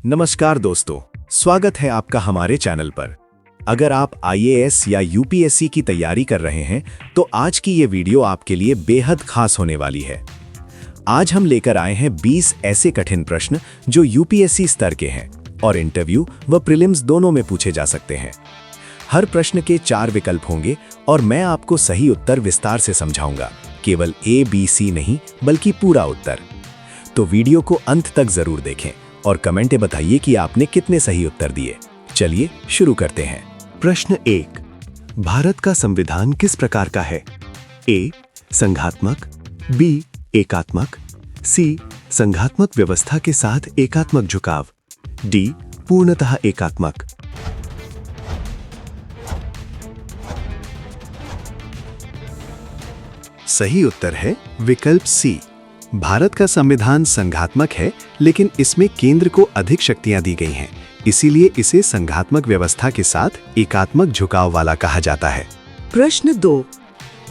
नमस्कार दोस्तों, स्वागत है आपका हमारे चैनल पर। अगर आप आईएएस या यूपीएससी की तैयारी कर रहे हैं तो आज की ये वीडियो आपके लिए बेहद खास होने वाली है। आज हम लेकर आए हैं 20 ऐसे कठिन प्रश्न जो यूपीएससी स्तर के हैं और इंटरव्यू व प्रीलिम्स दोनों में पूछे जा सकते हैं। हर प्रश्न के 4 विकल्प होंगे और मैं आपको सही उत्तर विस्तार से समझाऊंगा, केवल ए, बी, सी नहीं बल्कि पूरा उत्तर। तो वीडियो को अंत तक जरूर देखें और कमेंट बताइए कि आपने कितने सही उत्तर दिए। चलिए शुरू करते हैं। प्रश्न 1, भारत का संविधान किस प्रकार का है? ए, संघात्मक, बी, एकात्मक, सी, संघात्मक व्यवस्था के साथ एकात्मक झुकाव, डी, पूर्णतः एकात्मक। सही उत्तर है विकल्प सी। भारत का संविधान संघात्मक है, लेकिन इसमें केंद्र को अधिक शक्तियां दी गई हैं, इसीलिए इसे संघात्मक व्यवस्था के साथ एकात्मक झुकाव वाला कहा जाता है। प्रश्न 2,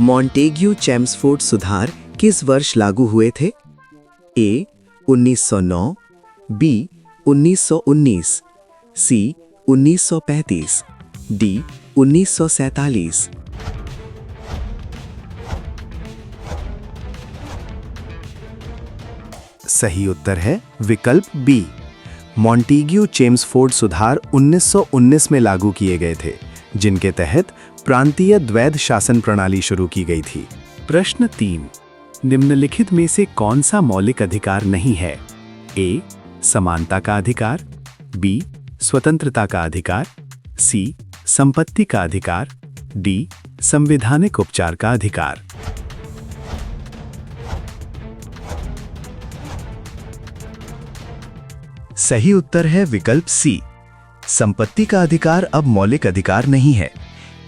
मॉन्टेग्यू-चेम्सफोर्ड सुधार किस वर्ष लागू हुए थे? ए, 1909, बी, 1919, सी, 1935, डी, 1947। सही उत्तर है विकल्प बी। मॉन्टेग्यू-चेम्सफोर्ड सुधार 1919 में लागू किए गए थे, जिनके तहत प्रांतीय द्वैध शासन प्रणाली शुरू की गई थी। प्रश्न 3, निम्नलिखित में से कौन सा मौलिक अधिकार नहीं है? ए, समानता का अधिकार, बी, स्वतंत्रता का अधिकार, सी, संपत्ति का अधिकार, डी, संवैधानिक उपचार का अधिकार। सही उत्तर है विकल्प सी। संपत्ति का अधिकार अब मौलिक अधिकार नहीं है,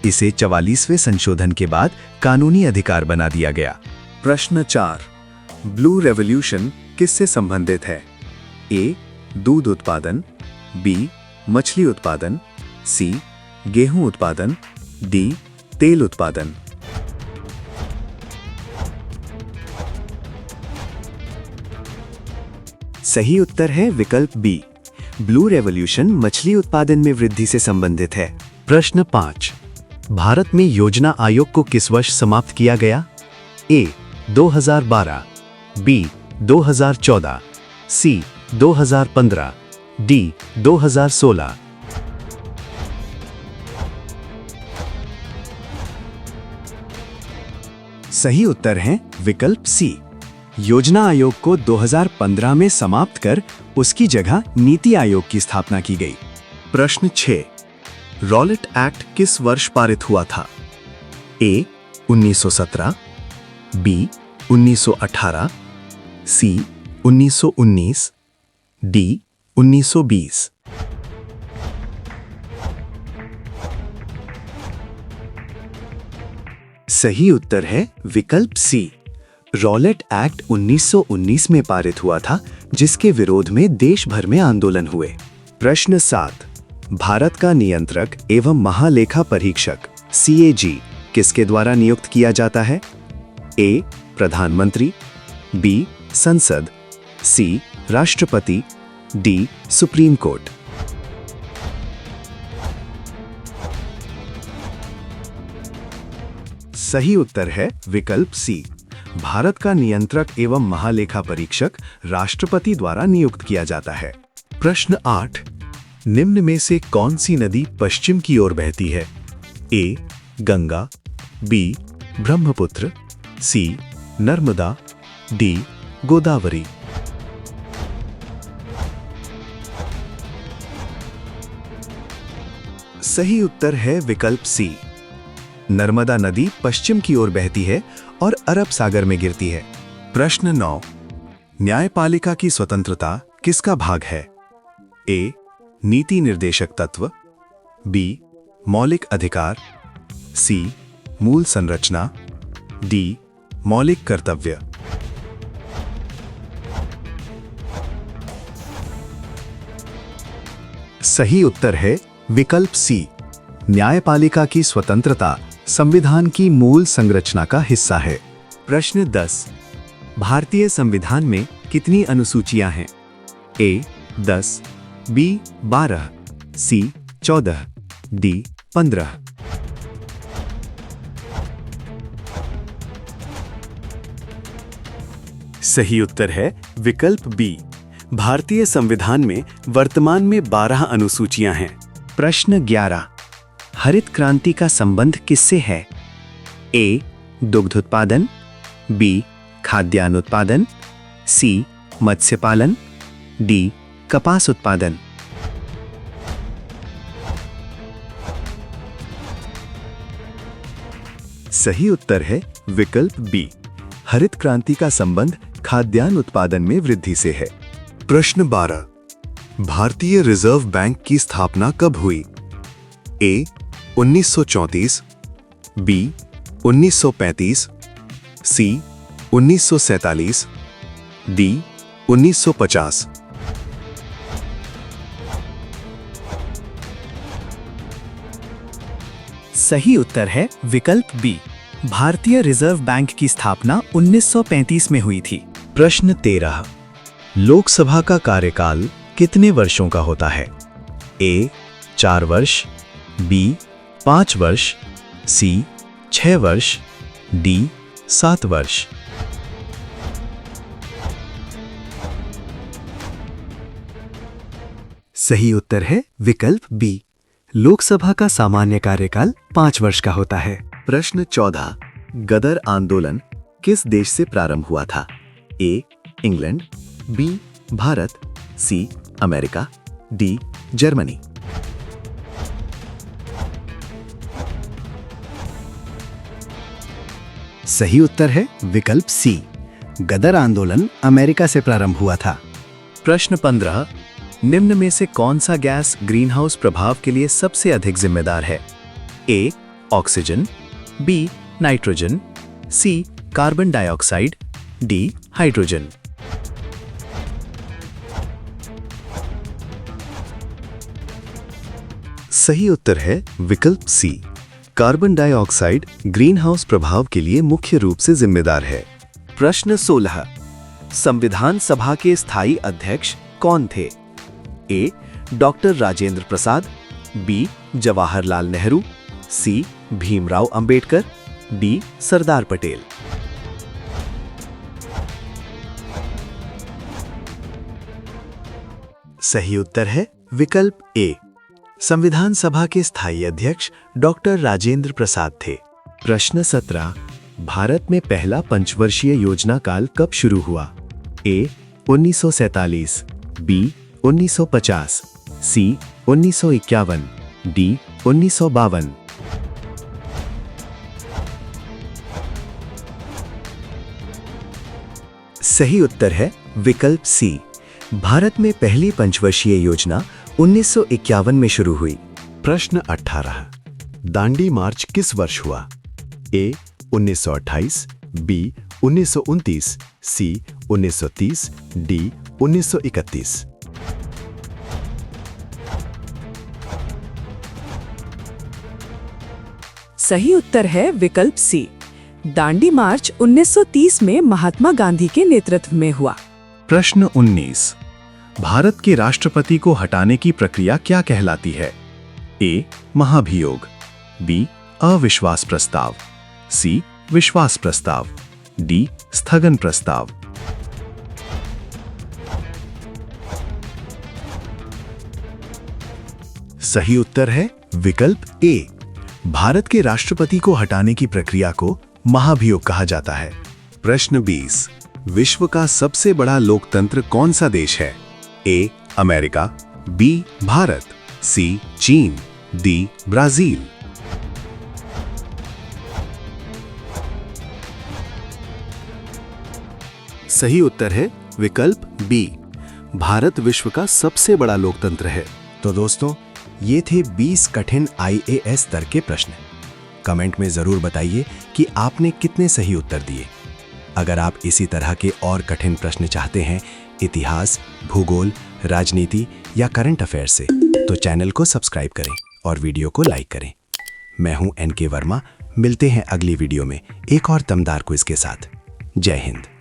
इसे 44वें संशोधन के बाद कानूनी अधिकार बना दिया गया। प्रश्न 4, ब्लू रेवोल्यूशन किससे संबंधित है? ए, दूध उत्पादन, बी, मछली उत्पादन, सी, गेहूं उत्पादन, डी, तेल उत्पादन। सही उत्तर है विकल्प बी। ब्लू रेवोल्यूशन मछली उत्पादन में वृद्धि से संबंधित है। प्रश्न 5, भारत में योजना आयोग को किस वर्ष समाप्त किया गया? ए, 2012, बी, 2014, सी, 2015, डी, 2016। सही उत्तर है विकल्प सी। योजना आयोग को 2015 में समाप्त कर उसकी जगह नीति आयोग की स्थापना की गई। प्रश्न 6, रॉलेट एक्ट किस वर्ष पारित हुआ था? ए, 1917, बी, 1918, सी, 1919, डी, 1920। सही उत्तर है विकल्प सी। रॉलेट एक्ट 1919 में पारित हुआ था, जिसके विरोध में देश भर में आंदोलन हुए। प्रश्न 7, भारत का नियंत्रक एवं महालेखा परीक्षक CAG किसके द्वारा नियुक्त किया जाता है? ए, प्रधानमंत्री, बी, संसद, सी, राष्ट्रपति, डी, सुप्रीम कोर्ट। सही उत्तर है विकल्प सी। भारत का नियंत्रक एवं महालेखा परीक्षक राष्ट्रपति द्वारा नियुक्त किया जाता है। प्रश्न 8, निम्न में से कौन सी नदी पश्चिम की ओर बहती है? ए, गंगा, बी, ब्रह्मपुत्र, सी, नर्मदा, डी, गोदावरी। सही उत्तर है विकल्प सी। नर्मदा नदी पश्चिम की ओर बहती है और अरब सागर में गिरती है। प्रश्न 9, न्यायपालिका की स्वतंत्रता किसका भाग है? ए, नीति निर्देशक तत्व, बी, मौलिक अधिकार, सी, मूल संरचना, डी, मौलिक कर्तव्य। सही उत्तर है विकल्प सी। न्यायपालिका की स्वतंत्रता संविधान की मूल संरचना का हिस्सा है। प्रश्न 10, भारतीय संविधान में कितनी अनुसूचियां हैं? ए, 10, बी 12, सी 14, डी 15। सही उत्तर है विकल्प बी। भारतीय संविधान में वर्तमान में 12 अनुसूचियां हैं। प्रश्न 11। हरित क्रांति का संबंध किससे है? ए. दुग्ध उत्पादन, बी. खाद्यान्न उत्पादन, सी. मत्स्य पालन, डी. कपास उत्पादन। सही उत्तर है विकल्प बी। हरित क्रांति का संबंध खाद्यान्न उत्पादन में वृद्धि से है। प्रश्न 12। भारतीय रिजर्व बैंक की स्थापना कब हुई? ए 1934, बी 1935, सी 1947, डी 1950। सही उत्तर है विकल्प बी। भारतीय रिजर्व बैंक की स्थापना 1935 में हुई थी। प्रश्न 13। लोकसभा का कार्यकाल कितने वर्षों का होता है? ए 4 वर्ष, बी 5 वर्ष, सी 6 वर्ष, डी 7 वर्ष। सही उत्तर है विकल्प बी। लोकसभा का सामान्य कार्यकाल 5 वर्ष का होता है। प्रश्न 14। गदर आंदोलन किस देश से प्रारंभ हुआ था? A England, B Bharat, C America, D Germany. सही उत्तर है विकल्प सी। गदर आंदोलन अमेरिका से प्रारंभ हुआ था। प्रश्न 15। निम्न में से कौन सा गैस ग्रीनहाउस प्रभाव के लिए सबसे अधिक जिम्मेदार है? A oxygen, B nitrogen, C carbon dioxide, D hydrogen. सही उत्तर है विकल्प सी। कार्बन डाइऑक्साइड ग्रीनहाउस प्रभाव के लिए मुख्य रूप से जिम्मेदार है। प्रश्न 16। संविधान सभा के स्थायी अध्यक्ष कौन थे? ए डॉक्टर राजेंद्र प्रसाद, बी जवाहरलाल नेहरू, सी भीमराव अंबेडकर, डी सरदार पटेल। सही उत्तर है विकल्प ए। संविधान सभा के स्थायी अध्यक्ष डॉक्टर राजेंद्र प्रसाद थे। प्रश्न 17। भारत में पहला पंचवर्षीय योजना काल कब शुरू हुआ? ए 1947, बी 1950, सी 1951, डी 1952। सही उत्तर है विकल्प सी। भारत में पहली पंचवर्षीय योजना 1951 में शुरू हुई। प्रश्न 18। दांडी मार्च किस वर्ष हुआ? ए 1928, बी 1929, सी 1930, डी 1931। सही उत्तर है विकल्प सी। दांडी मार्च 1930 में महात्मा गांधी के नेतृत्व में हुआ। प्रश्न 19। भारत के राष्ट्रपति को हटाने की प्रक्रिया क्या कहलाती है? ए महाभियोग, बी अविश्वास प्रस्ताव, सी विश्वास प्रस्ताव, डी स्थगन प्रस्ताव। सही उत्तर है विकल्प ए। भारत के राष्ट्रपति को हटाने की प्रक्रिया को महाभियोग कहा जाता है। प्रश्न 20। विश्व का सबसे बड़ा लोकतंत्र कौन सा देश है? ए अमेरिका, बी भारत, सी चीन, डी ब्राजील। सही उत्तर है विकल्प बी। भारत विश्व का सबसे बड़ा लोकतंत्र है। तो दोस्तों, ये थे 20 कठिन IAS स्तर के प्रश्न। कमेंट में जरूर बताइए कि आपने कितने सही उत्तर दिए। अगर आप इसी तरह के और कठिन प्रश्न चाहते हैं इतिहास, भूगोल, राजनीति या करंट अफेयर से, तो चैनल को सब्सक्राइब करें और वीडियो को लाइक करें। मैं हूं NK वर्मा। मिलते हैं अगली वीडियो में एक और दमदार क्विज के साथ। जय हिंद।